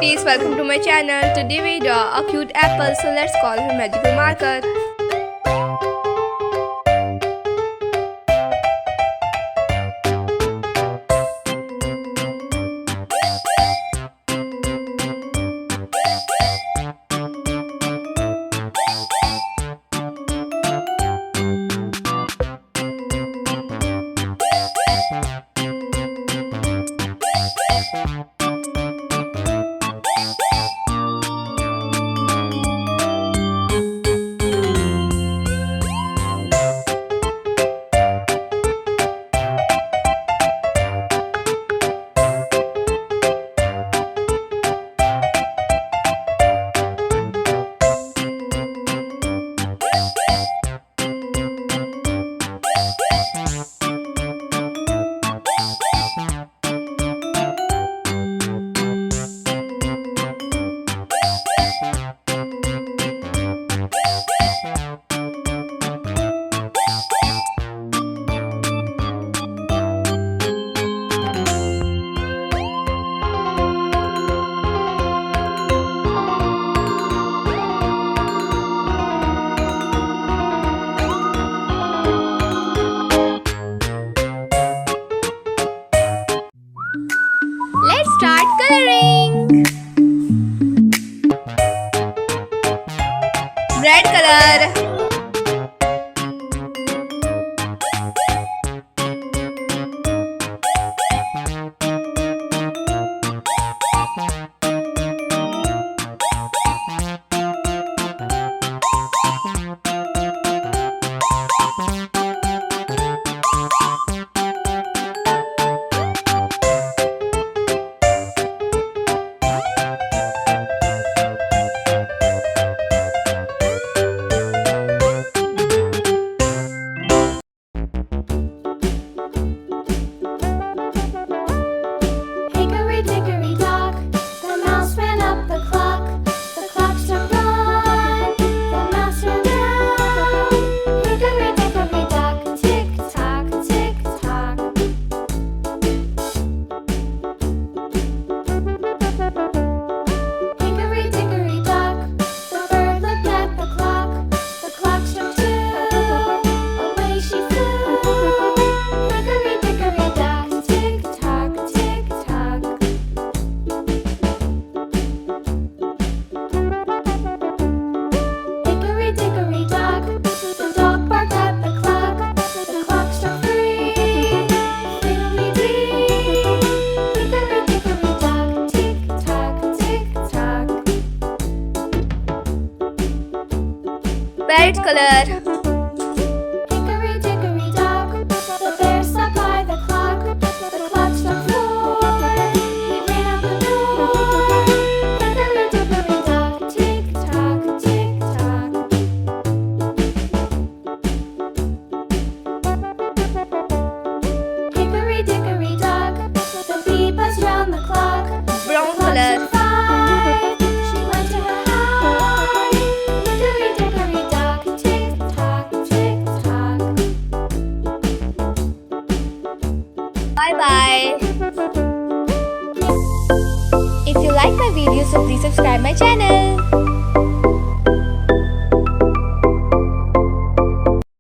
cuties, welcome to my channel. Today we draw a cute apple, so let's call her magical marker. Let's start coloring. Red color, red color, Hickory dickory dock, the bear sat by the clock struck 4. He ran out the door. Hickory dickory dock, tick tock, tick tock. Hickory dickory dock, the bee buzzed round the clock. brown color, She went to her hive. Hickory dickory dock, tick tock, tick tock. bye bye. If you like my video, so please subscribe my channel.